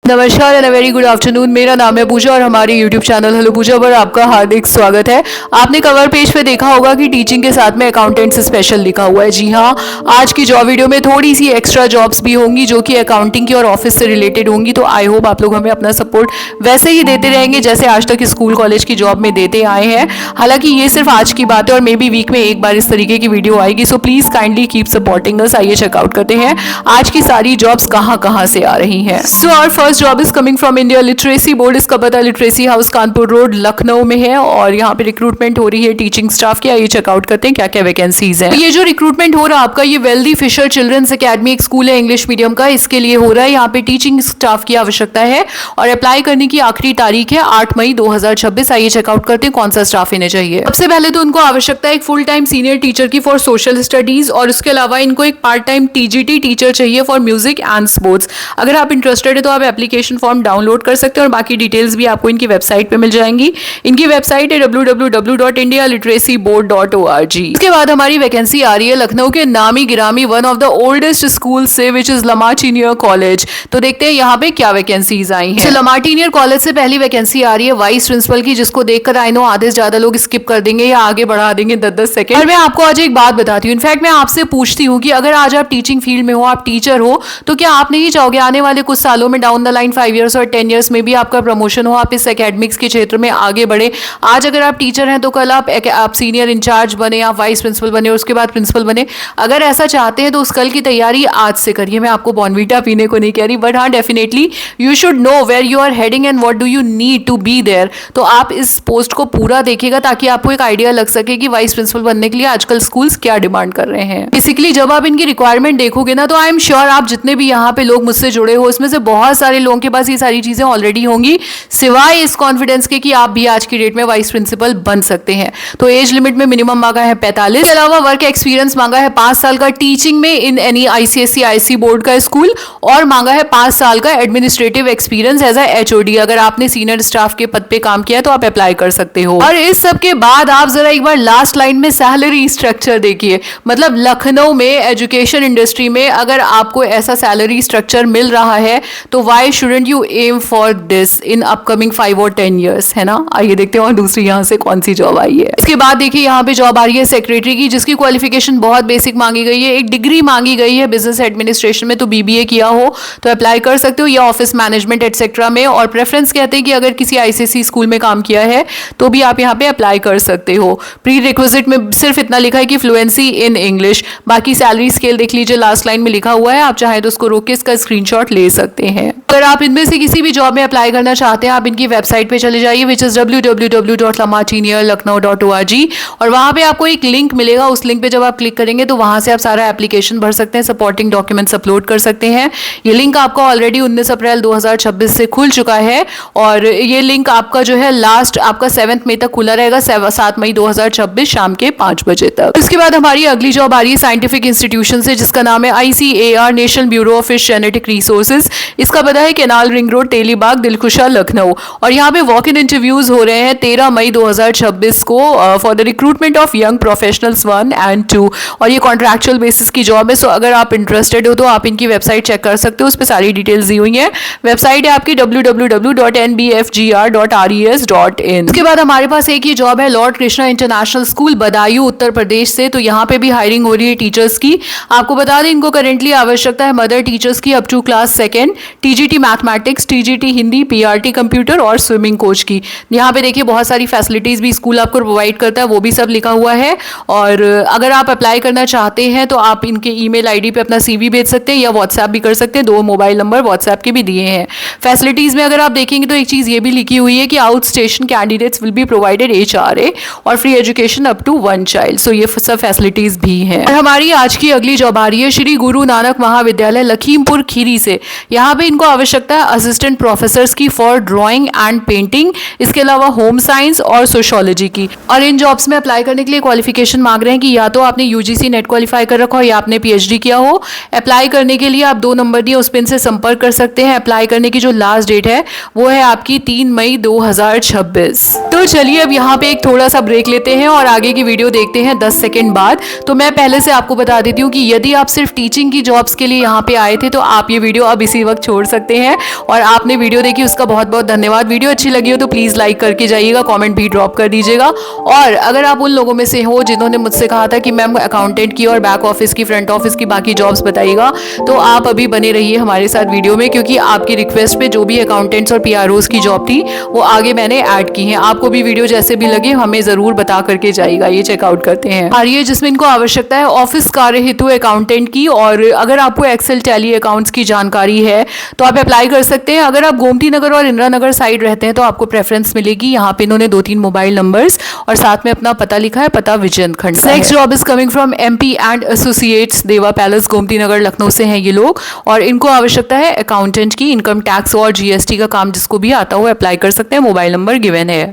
नमस्कार and very good afternoon. मेरा नाम है पूजा और हमारे यूट्यूब चैनल हेलो पूजा पर आपका हार्दिक स्वागत है। आपने कवर पेज पे देखा होगा कि टीचिंग के साथ में अकाउंटेंट स्पेशल लिखा हुआ है। जी हाँ, आज की जॉब वीडियो में थोड़ी सी एक्स्ट्रा जॉब्स भी होंगी जो कि अकाउंटिंग की और ऑफिस से रिलेटेड होंगी। तो आई होप आप लोग हमें अपना सपोर्ट वैसे ही देते रहेंगे जैसे आज तक स्कूल कॉलेज की जॉब में देते आए हैं। हालांकि ये सिर्फ आज की बात है और मे बी वीक में एक बार इस तरीके की वीडियो आएगी। So please kindly keep supporting us. आइए चेकआउट करते हैं आज की सारी जॉब्स कहाँ कहाँ से आ रही हैं। So our first job is coming from India literacy board. इसका पता literacy house Kanpur road Lucknow में है और यहाँ पे रिक्रूटमेंट हो रही है टीचिंग स्टाफ की। आइए चेकआउट करते हैं क्या क्या वैकेंसीज हैं। तो ये जो रिक्रूटमेंट हो रहा है आपका, ये वेल्दी फिशर चिल्ड्रंस एकेडमी एक स्कूल है इंग्लिश मीडियम का, इसके लिए हो रहा है। यहाँ पे टीचिंग स्टाफ की आवश्यकता है और अप्लाई करने की आखिरी तारीख है 8 मई 2026। आइए चेकआउट करते हैं कौन सा स्टाफ इन्हें चाहिए। सबसे पहले तो उनको आवश्यकता है एक फुल टाइम सीनियर टीचर की फॉर सोशल स्टडीज और उसके अलावा इनको एक पार्ट टाइम टीजीटी टीचर चाहिए फॉर म्यूजिक एंड स्पोर्ट्स। अगर आप इंटरेस्टेड है तो आप एप्लीकेशन फॉर्म डाउनलोड कर सकते हैं और बाकी डिटेल्स भी आपको इनकी वेबसाइट पे मिल जाएंगी। इनकी वेबसाइट है www.indialiteracyboard.org। इसके बाद हमारी वैकेंसी आ रही है लखनऊ के नामी गिरामी one of the oldest school से विच इज लमार्टिनियर कॉलेज। तो देखते हैं यहाँ पे क्या वैकेंसीज आई हैं। लमार्टिनियर कॉलेज से पहली वैकेंसी आ रही है वाइस प्रिंसिपल की, जिसको देखकर आई नो आधे से ज्यादा लोग स्किप कर देंगे या आगे बढ़ा देंगे 10-10 सेकंड। और मैं आपको आज एक बात बताती हूँ। इनफैक्ट मैं आपसे पूछती हूँ कि अगर आज आप टीचिंग फील्ड में हो, आप टीचर हो, तो क्या आप नहीं चाहोगे आने वाले कुछ सालों में डाउन द लाइन 5 ईयर्स और 10 ईयर्स में भी आपका प्रमोशन हो, आप इस एकेडमिक्स के क्षेत्र में आगे बढ़े। आज अगर आप टीचर हैं तो कल आप सीनियर इंचार्ज बने, आप वाइस प्रिंसिपल बने और उसके बाद प्रिंसिपल बने। अगर ऐसा चाहते हैं तो उस कल की तैयारी आज से करिए। मैं आपको बॉर्नवीटा पीने को नहीं कह रही, बट हाँ definitely you should know where you are heading and what do you need to be there. तो आप इस पोस्ट को पूरा देखिएगा ताकि आपको एक आइडिया लग सके कि वाइस प्रिंसिपल बनने के लिए आजकल स्कूल्स क्या डिमांड कर रहे हैं। बेसिकली जब आप इनकी रिक्वायरमेंट देखोगे ना, तो आई एम श्योर आप जितने भी यहाँ पे लोग मुझसे जुड़े हो उसमें से बहुत सारे लोगों के पास ये सारी चीजें ऑलरेडी होंगी, सिवाय इस कॉन्फिडेंस के कि आप भी आज की डेट में वाइस प्रिंसिपल बन सकते हैं। तो एज लिमिट में मिनिमम मांगा है 45। इसके अलावा वर्क एक्सपीरियंस मांगा है 5 साल का टीचिंग में in any ICSE IC board का स्कूल और मांगा है 5 साल का administrative experience as a HOD. अगर आपने सीनियर स्टाफ के पद पे काम किया है तो आप अप्लाई कर सकते हो। और इस सब के बाद आप जरा एक बार लास्ट लाइन में सैलरी स्ट्रक्चर देखिए। मतलब लखनऊ में एजुकेशन इंडस्ट्री में अगर आपको ऐसा सैलरी स्ट्रक्चर मिल रहा है तो why shouldn't you aim for this in upcoming 5 और 10 ईयर्स, है ना। आइए देखते हैं और दूसरी यहाँ से कौन सी जॉब आई है। इसके बाद देखिए यहाँ पे जॉब आ रही है सेक्रेटरी की, जिसकी क्वालिफिकेशन बहुत बेसिक मांगी गई है। एक डिग्री मांगी गई है बिजनेस एडमिनिस्ट्रेशन में, तो बीबीए किया हो तो अप्लाई कर सकते हो, या ऑफिस मैनेजमेंट एटसेट्रा में। और प्रेफरेंस कहते हैं कि अगर किसी आईसीएसई स्कूल में काम किया है तो भी आप यहाँ पे अप्लाई कर सकते हो। प्री रिक्विजिट में सिर्फ इतना लिखा है कि फ्लुएंसी इन इंग्लिश। बाकी सैलरी स्केल देख लीजिए, लास्ट लाइन में लिखा हुआ है। आप चाहे तो उसको रोक के इसका स्क्रीनशॉट ले सकते हैं। अगर आप इनमें से किसी भी जॉब में अप्लाई करना चाहते हैं, आप इनकी वेबसाइट पे चले जाइए विच इज www.lamartinier.lucknow.org और वहां पे आपको एक लिंक मिलेगा। उस लिंक पे जब आप क्लिक करेंगे तो वहां से आप सारा एप्लीकेशन भर सकते हैं, सपोर्टिंग डॉक्यूमेंट्स अपलोड कर सकते हैं। ये लिंक आपका ऑलरेडी 19 अप्रैल 2026 से खुल चुका है और ये लिंक आपका जो है लास्ट आपका 7 मई तक खुला रहेगा, 7 मई 2026 शाम के 5 बजे तक। इसके बाद हमारी अगली जॉब आ रही है साइंटिफिक इंस्टीट्यूशन से, जिसका नाम है ICAR national bureau of fish genetic resources. इसका पता है canal ring road, Telibagh, Dilkhusha, Lucknow. और यहाँ पे वॉक इन इंटरव्यूज हो रहे हैं 13 मई 2026 को for the recruitment of young professionals 1 and 2 और ये कॉन्ट्रैक्चुअल बेसिस की जॉब है। सो अगर आप इंटरेस्टेड हो तो आप इनकी वेबसाइट चेक कर सकते हो, उस पर सारी डिटेल्स दी हुई है। वेबसाइट है आपकी www.nbfgr.res.in। इसके बाद हमारे पास एक ये जॉब है lord Krishna international school Badaun Uttar Pradesh से। तो यहाँ पे भी हायरिंग हो रही है टीचर्स की। आपको बता दें इनको करेंटली आवश्यकता है मदर टीचर्स की up to class 2nd, TGT mathematics, TGT Hindi, PRT computer और स्विमिंग कोच की। यहाँ पे देखिए बहुत सारी फैसिलिटीज भी स्कूल आपको प्रोवाइड करता है, वो भी सब लिखा हुआ है। और अगर आप अप्लाई करना चाहते हैं तो आप इनके ईमेल आईडी पे अपना सीवी भेज सकते हैं या व्हाट्सएप भी कर सकते हैं। 2 मोबाइल नंबर व्हाट्सएप के भी दिए हैं। फैसिलिटीज में अगर आप देखेंगे तो एक चीज ये भी लिखी हुई है कि outstation candidates will be provided HRA और free education up to 1 child. So ये सब फैसिलिटीज भी हैं। और हमारी आज की अगली जॉब आ रही है श्री गुरु नानक महाविद्यालय लखीमपुर खीरी से। यहाँ पे इनको आवश्यकता है असिस्टेंट प्रोफेसर्स की फॉर ड्राइंग एंड पेंटिंग, इसके अलावा होम साइंस और सोशियोलॉजी की। और इन जॉब्स में अप्लाई करने के लिए क्वालिफिकेशन मांग रहे हैं कि या तो आपने यूजीसी नेट क्वालिफाई कर रखा हो या आपने पीएचडी किया हो। अप्लाई करने के लिए आप 2 नंबर दिए, उस पर इनसे संपर्क कर सकते हैं। अप्लाई करने की जो लास्ट डेट है वो है आपकी 3 मई 2026। तो चलिए अब यहाँ पे एक थोड़ा सा ब्रेक लेते हैं और आगे की वीडियो देखते हैं 10 सेकेंड बाद। तो मैं पहले से आपको बता देती हूँ कि यदि आप सिर्फ टीचिंग की जॉब्स के लिए यहाँ पे आए थे तो आप ये वीडियो अब इसी वक्त छोड़ सकते करते हैं। और आपने वीडियो देखी उसका बहुत बहुत धन्यवाद। वीडियो अच्छी लगी हो तो प्लीज़ लाइक करके जाइएगा, कॉमेंट भी ड्रॉप कर दीजिएगा। और अगर आप उन लोगों में से हो जिन्होंने मुझसे कहा था कि मैम अकाउंटेंट की और बैक ऑफिस की, फ्रंट ऑफिस की बाकी जॉब्स बताइएगा, तो आप अभी बने रहिए हमारे साथ वीडियो में, क्योंकि आपकी रिक्वेस्ट पे जो भी अकाउंटेंट्स और पीआरओज की जॉब थी वो आगे मैंने ऐड की है। आपको भी वीडियो जैसे भी लगे हमें जरूर बता करके जाइएगा। ये चेकआउट करते हैं आर्य, जिसमें इनको आवश्यकता है ऑफिस कार्य हेतु अकाउंटेंट की। और अगर आपको एक्सेल, टैली, अकाउंट्स की जानकारी है तो आप अप्लाई कर सकते हैं। अगर आप गोमती नगर और इंदिरा नगर साइड रहते हैं तो आपको प्रेफरेंस मिलेगी। यहाँ पे इन्होंने 2-3 मोबाइल नंबर्स और साथ में अपना पता लिखा है, पता विजयन खंड। Next job is coming from MP and associates, देवा पैलेस, गोमती नगर, लखनऊ से हैं ये लोग। और इनको आवश्यकता है अकाउंटेंट की। इनकम टैक्स और GST का काम जिसको भी आता हो अप्लाई कर सकते हैं। मोबाइल नंबर गिवन है।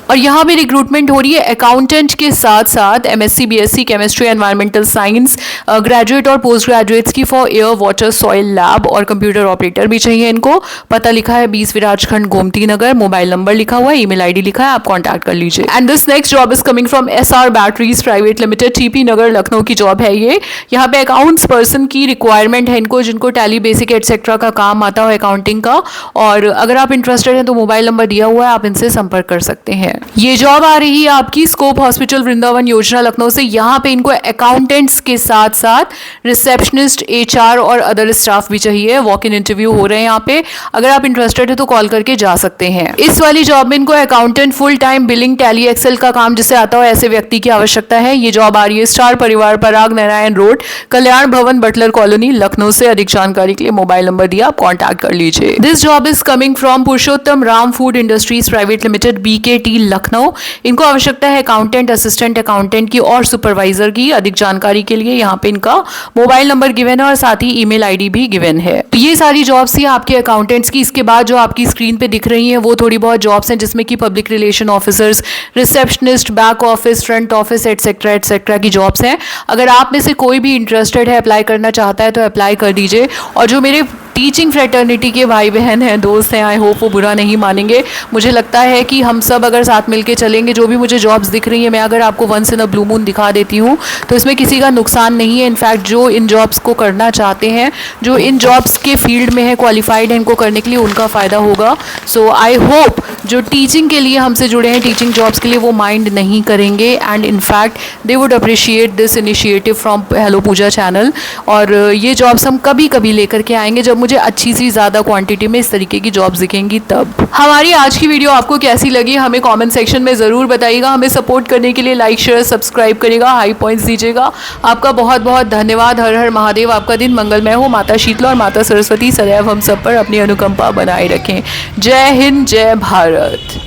और यहाँ पे रिक्रूटमेंट हो रही है अकाउंटेंट के साथ साथ MSc BSc chemistry, environmental science, graduate और पोस्ट ग्रेजुएट्स की for air, water, soil lab और कंप्यूटर ऑपरेटर भी चाहिए इनको। पता लिखा है 20 विराजखंड, गोमती नगर। मोबाइल नंबर लिखा हुआ है, ईमेल ID लिखा है, आप कॉन्टैक्ट कर लीजिए। And this next job is coming from SR batteries private limited, TP नगर, लखनऊ की जॉब है ये। यहाँ पे अकाउंट्स पर्सन की रिक्वायरमेंट है इनको, जिनको टैली, बेसिक एटसेट्रा का काम आता हो अकाउंटिंग का। और अगर आप इंटरेस्टेड हैं तो मोबाइल नंबर दिया हुआ है, आप इनसे संपर्क कर सकते हैं। ये जॉब आ रही है आपकी स्कोप हॉस्पिटल वृंदावन योजना लखनऊ से। यहाँ पे इनको अकाउंटेंट्स के साथ साथ रिसेप्शनिस्ट, HR और अदर स्टाफ भी चाहिए। वॉक इन इंटरव्यू हो रहे हैं यहाँ पे। अगर आप इंटरेस्टेड है तो कॉल करके जा सकते हैं। इस वाली जॉब में इनको accountant, full time, billing, Tally, Excel का काम जिसे आता हो ऐसे व्यक्ति की आवश्यकता है। ये जॉब आ रही है स्टार परिवार, पराग नारायण रोड, कल्याण भवन, बटलर कॉलोनी, लखनऊ से। अधिक जानकारी के लिए मोबाइल नंबर दिया, आप कॉन्टैक्ट कर लीजिए। This job is coming from Purushottam Ram food industries private limited, BKT Lucknow. इनको आवश्यकता है अकाउंटेंट, असिस्टेंट अकाउंटेंट की और सुपरवाइजर की। अधिक जानकारी के लिए यहाँ पे इनका मोबाइल नंबर गिवन है और साथ ही ईमेल ID भी गिवन है। तो ये सारी जॉब्स थी आपके अकाउंटेंट्स की। इसके बाद जो आपकी स्क्रीन पे दिख रही हैं वो थोड़ी बहुत जॉब्स हैं जिसमें कि public relation officers, receptionist, back office, front office, etcetera etcetera की जॉब्स हैं। अगर आप में से कोई भी इंटरेस्टेड है, अप्लाई करना चाहता है तो अप्लाई कर दीजिए। और जो मेरे टीचिंग फ्रेटर्निटी के भाई बहन हैं, दोस्त हैं, आई होप वो बुरा नहीं मानेंगे। मुझे लगता है कि हम सब अगर साथ मिलके चलेंगे, जो भी मुझे जॉब्स दिख रही हैं मैं अगर आपको once in a blue moon दिखा देती हूँ तो इसमें किसी का नुकसान नहीं है। इनफैक्ट जो इन जॉब्स को करना चाहते हैं, जो इन जॉब्स के फील्ड में है, क्वालिफाइड है इनको करने के लिए, उनका फ़ायदा होगा। सो आई होप जो टीचिंग के लिए हमसे जुड़े हैं, टीचिंग जॉब्स के लिए, वो माइंड नहीं करेंगे। And in fact they would appreciate this initiative from hello Pooja channel. और ये जॉब्स हम कभी कभी लेकर के आएंगे जब मुझे अच्छी सी ज़्यादा क्वांटिटी में इस तरीके की जॉब्स दिखेंगी तब। हमारी आज की वीडियो आपको कैसी लगी हमें कमेंट सेक्शन में ज़रूर बताइएगा। हमें सपोर्ट करने के लिए लाइक, शेयर, सब्सक्राइब करिएगा, हाई पॉइंट्स दीजिएगा। आपका बहुत बहुत धन्यवाद। हर हर महादेव। आपका दिन मंगलमय हो। माता शीतला और माता सरस्वती सदैव हम सब पर अपनी अनुकंपा बनाए रखें। जय हिंद, जय भारत।